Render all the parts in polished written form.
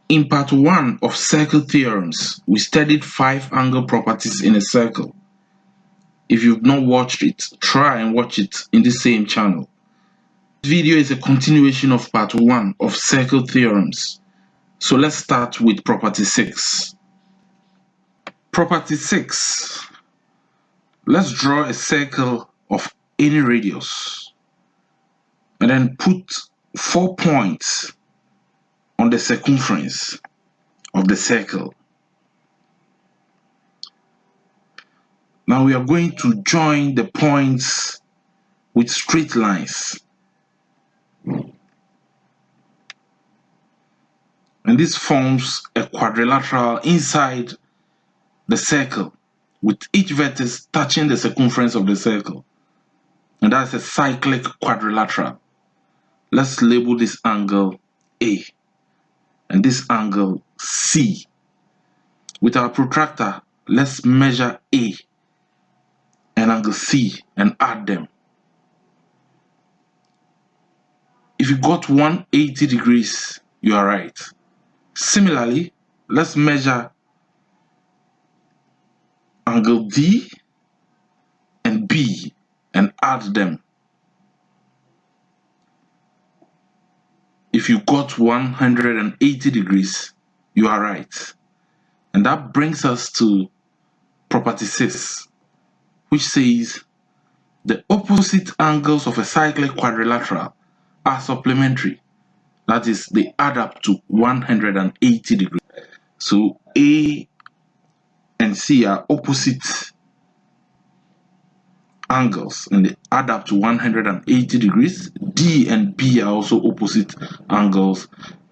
In part 1 of circle theorems, we studied 5 angle properties in a circle. If you've not watched it, try and watch it in the same channel. This video is a continuation of part 1 of circle theorems. So let's start with property 6. Property 6. Let's draw a circle of any radius and then put 4 points on the circumference of the circle. Now we are going to join the points with straight lines. And this forms a quadrilateral inside the circle, with each vertex touching the circumference of the circle. And that's a cyclic quadrilateral. Let's label this angle A and this angle C. With our protractor, let's measure A and angle C and add them. If you got 180 degrees, you are right. Similarly, let's measure angle D and B and add them. If you got 180 degrees, you are right. And that brings us to property 6, which says the opposite angles of a cyclic quadrilateral are supplementary. That is, they add up to 180 degrees. So A and C are opposite angles and they add up to 180 degrees. D and B are also opposite angles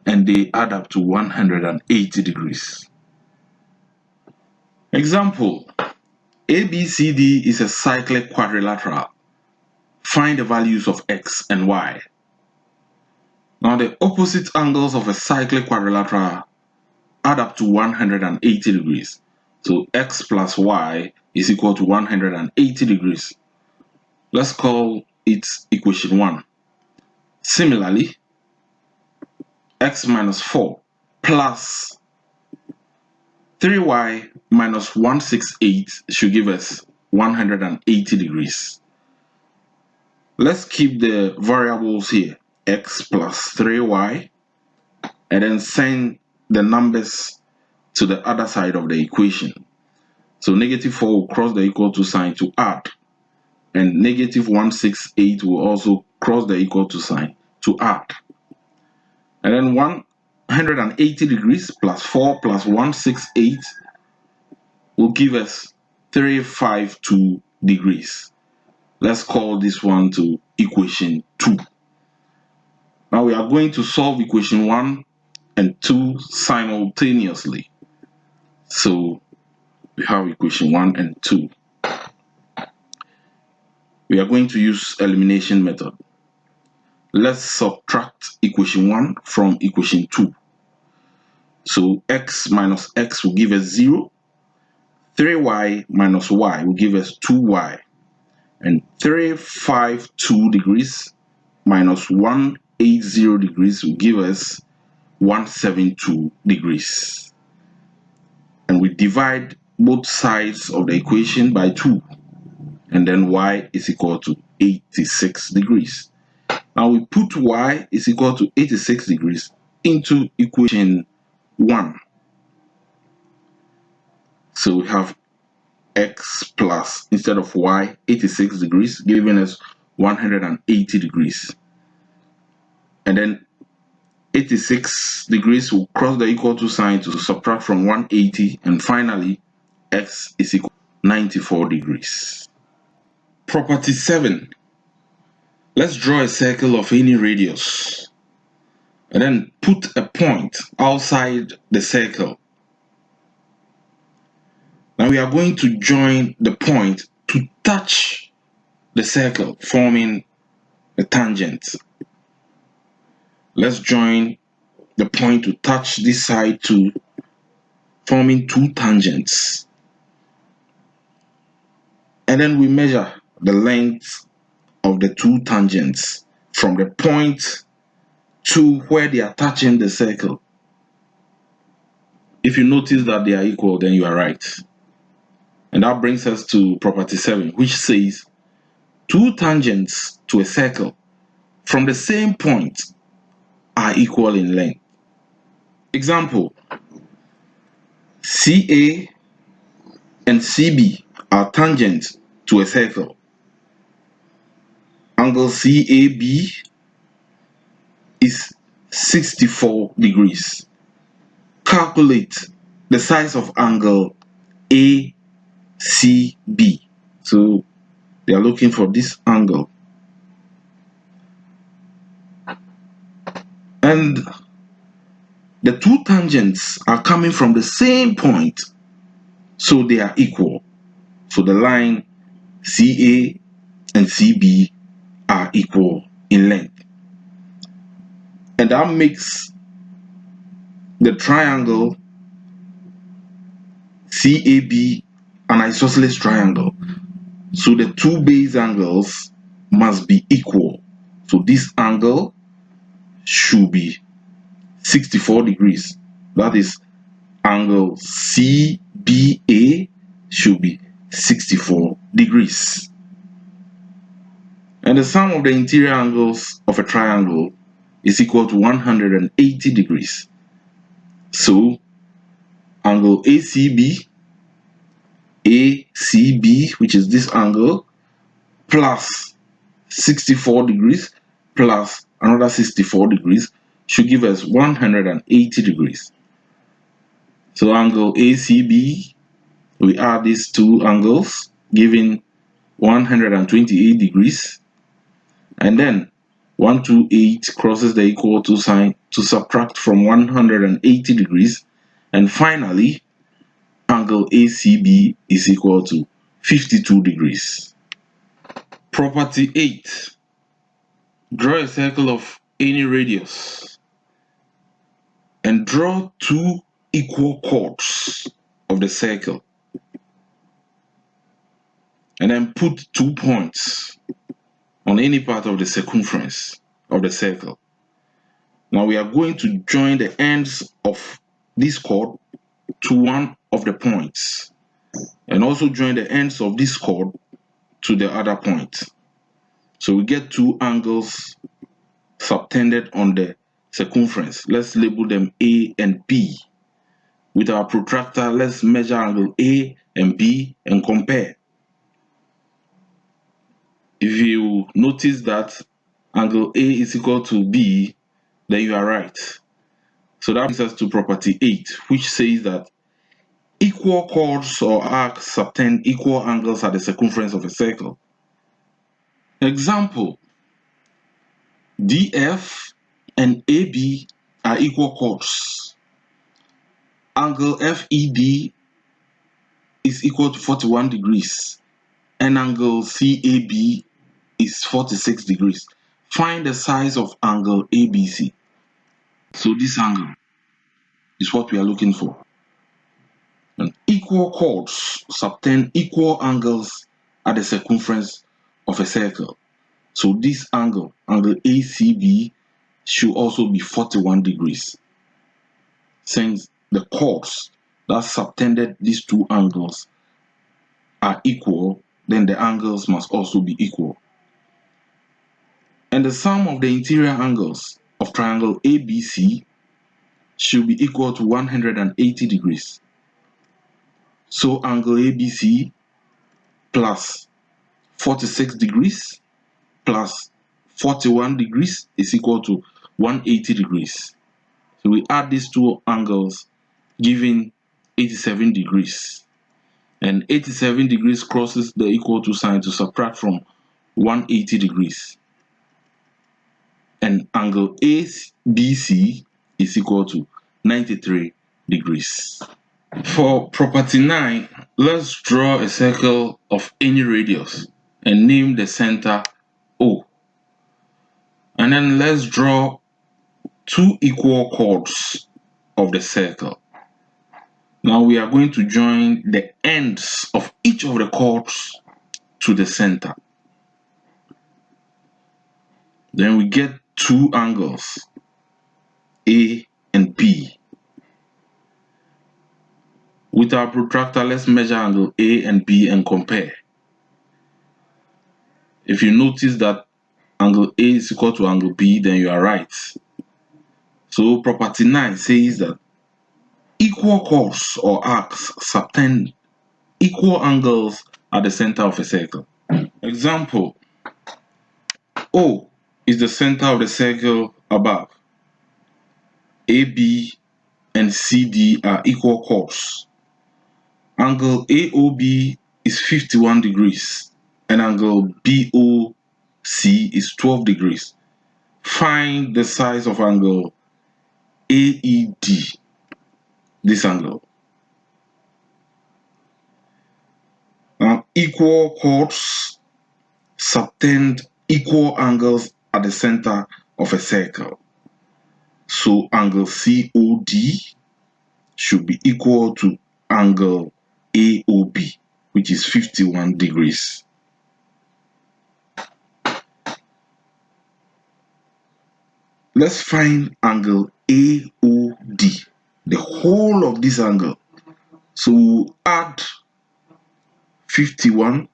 and they add up to 180 degrees. Example: ABCD is a cyclic quadrilateral. Find the values of x and y. Now the opposite angles of a cyclic quadrilateral add up to 180 degrees. So x plus y is equal to 180 degrees. Let's call it equation 1. Similarly, x minus 4 plus 3y minus 168 should give us 180 degrees. Let's keep the variables here, x plus 3y, and then send the numbers to the other side of the equation. So negative 4 will cross the equal to sign to add, and negative 168 will also cross the equal to sign to add. And then 180 degrees plus 4 plus 168 will give us 352 degrees. Let's call this one to equation 2. Now we are going to solve equation 1 and 2 simultaneously. So we have equation 1 and 2. We are going to use elimination method. Let's subtract equation 1 from equation 2. So x minus x will give us 0. 3y minus y will give us 2y. And 352 degrees minus 180 degrees will give us 172 degrees. And we divide both sides of the equation by 2. And then y is equal to 86 degrees. Now we put y is equal to 86 degrees into equation 1. So we have x plus, instead of y, 86 degrees, giving us 180 degrees. And then 86 degrees will cross the equal to sign to subtract from 180, and finally x is equal to 94 degrees. Property 7. Let's draw a circle of any radius and then put a point outside the circle. Now we are going to join the point to touch the circle, forming a tangent. Let's join the point to touch this side too, forming 2 tangents. And then we measure the length of the 2 tangents from the point to where they are touching the circle. If you notice that they are equal, then you are right. And that brings us to property 7, which says two tangents to a circle from the same point are equal in length. Example, CA and CB are tangents to a circle. Angle CAB is 64 degrees. Calculate the size of angle ACB. So they are looking for this angle. And the two tangents are coming from the same point, so they are equal. So the line CA and CB are equal in length. And that makes the triangle CAB an isosceles triangle. So the two base angles must be equal. So this angle should be 64 degrees. That is, angle CBA should be 64 degrees. And the sum of the interior angles of a triangle is equal to 180 degrees. So angle ACB, which is this angle, plus 64 degrees plus another 64 degrees should give us 180 degrees. So angle ACB, we add these two angles, giving 128 degrees. And then 128 crosses the equal to sign to subtract from 180 degrees. And finally, angle ACB is equal to 52 degrees. Property 8. Draw a circle of any radius and draw two equal chords of the circle. And then put 2 points on any part of the circumference of the circle. Now we are going to join the ends of this chord to one of the points, and also join the ends of this chord to the other point. So we get two angles subtended on the circumference. Let's label them A and B. With our protractor, let's measure angle A and B and compare. If you notice that angle A is equal to B, then you are right. So that brings us to property 8, which says that equal chords or arcs subtend equal angles at the circumference of a circle. Example, DF and AB are equal chords. Angle FEB is equal to 41 degrees and angle CAB is 46 degrees. Find the size of angle ABC. So this angle is what we are looking for. And equal chords subtend equal angles at the circumference of a circle. So this angle, angle ACB, should also be 41 degrees. Since the chords that subtended these two angles are equal, then the angles must also be equal. And the sum of the interior angles of triangle ABC should be equal to 180 degrees. So angle ABC plus 46 degrees plus 41 degrees is equal to 180 degrees. So we add these two angles, giving 87 degrees. And 87 degrees crosses the equal to sign to subtract from 180 degrees. And angle ABC is equal to 93 degrees. For property 9, let's draw a circle of any radius and name the center O. And then let's draw two equal chords of the circle. Now we are going to join the ends of each of the chords to the center. Then we get two angles, A and B. With our protractor, let's measure angle A and B and compare. If you notice that angle A is equal to angle B, then you are right. So property 9 says that equal chords or arcs subtend equal angles at the center of a circle. Example, O is the center of the circle above. AB and CD are equal chords. Angle AOB is 51 degrees and angle BOC is 12 degrees. Find the size of angle AED, this angle. Now, equal chords subtend equal angles at the center of a circle. So angle COD should be equal to angle AOB, which is 51 degrees. Let's find angle AOD, the whole of this angle. So we'll add 51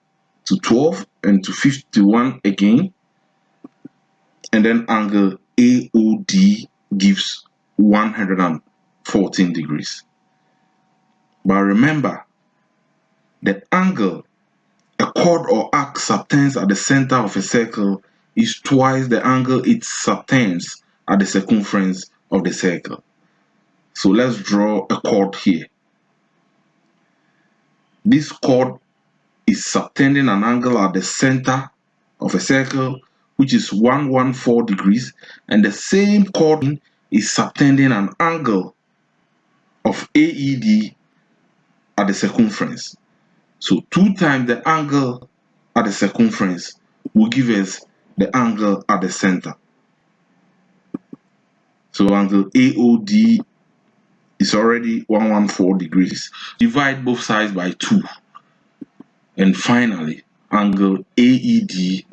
to 12 and to 51 again, and then angle AOD gives 114 degrees. But remember, the angle a chord or arc subtends at the center of a circle is twice the angle it subtends at the circumference of the circle. So let's draw a chord here. This chord is subtending an angle at the center of a circle, which is 114 degrees, and the same chord is subtending an angle of AED at the circumference. So 2 times the angle at the circumference will give us the angle at the center. So angle AOD is already 114 degrees. Divide both sides by 2. And finally, angle AED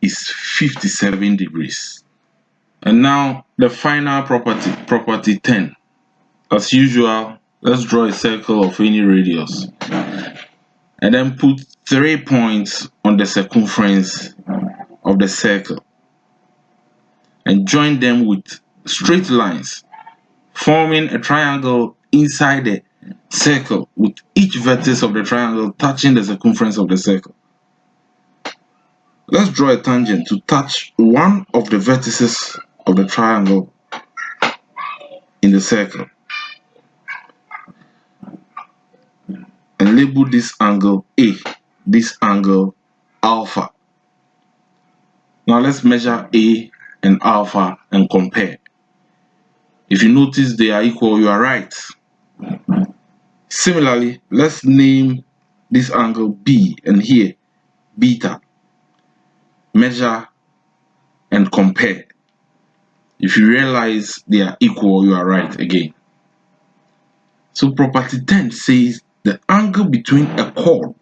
is 57 degrees. And now the final property 10. As usual, let's draw a circle of any radius and then put 3 points on the circumference of the circle and join them with straight lines, forming a triangle inside the circle with each vertex of the triangle touching the circumference of the circle. Let's draw a tangent to touch one of the vertices of the triangle in the circle and label this angle A, this angle alpha. Now let's measure A and alpha and compare. If you notice they are equal, you are right. Similarly, let's name this angle B and here beta. Measure and compare. If you realize they are equal, you are right again. So property 10 says the angle between a chord,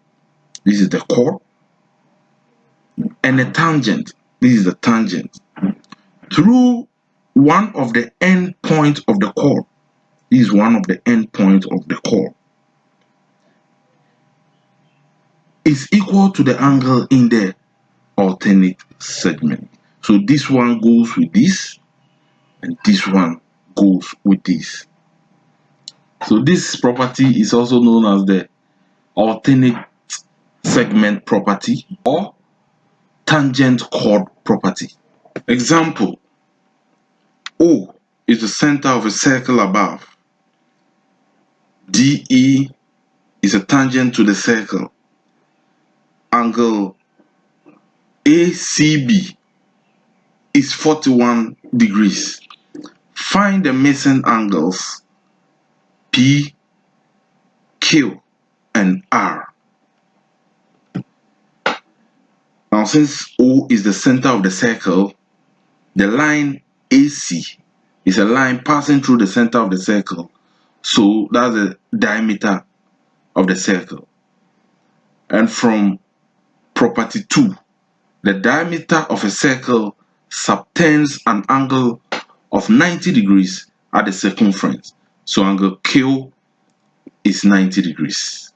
this is the chord, and a tangent, this is the tangent, through one of the end points of the chord, this is one of the end points of the chord, is equal to the angle in the alternate segment. So this one goes with this, and this one goes with this. So this property is also known as the alternate segment property or tangent chord property. Example, O is the center of a circle above. DE is a tangent to the circle. Angle ACB is 41 degrees. Find the missing angles P, Q, and R. Now, since O is the center of the circle, the line AC is a line passing through the center of the circle. So that's the diameter of the circle. And from property 2, the diameter of a circle subtends an angle of 90 degrees at the circumference. So angle Q is 90 degrees.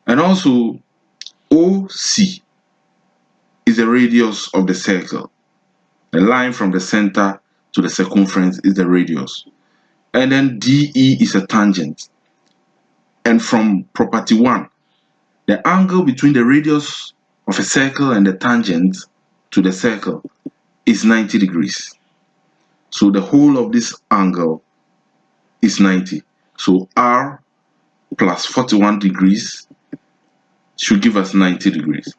And also OC is the radius of the circle. The line from the center to the circumference is the radius. And then DE is a tangent. And from property 1, the angle between the radius of a circle and the tangent to the circle is 90 degrees. So the whole of this angle is 90. So R plus 41 degrees should give us 90 degrees.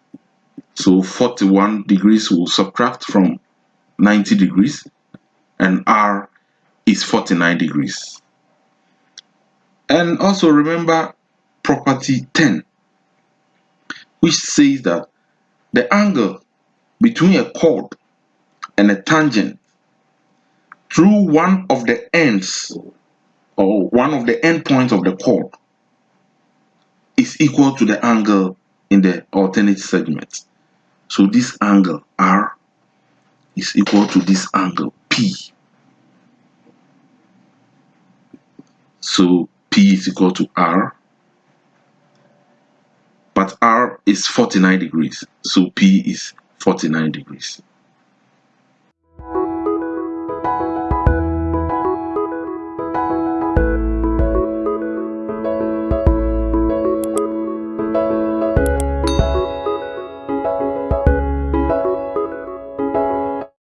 So 41 degrees will subtract from 90 degrees, and R is 49 degrees. And also remember property 10, which says that the angle between a chord and a tangent through one of the ends or one of the endpoints of the chord is equal to the angle in the alternate segment. So this angle R is equal to this angle P. So P is equal to R, but R is 49 degrees. So P is 49 degrees.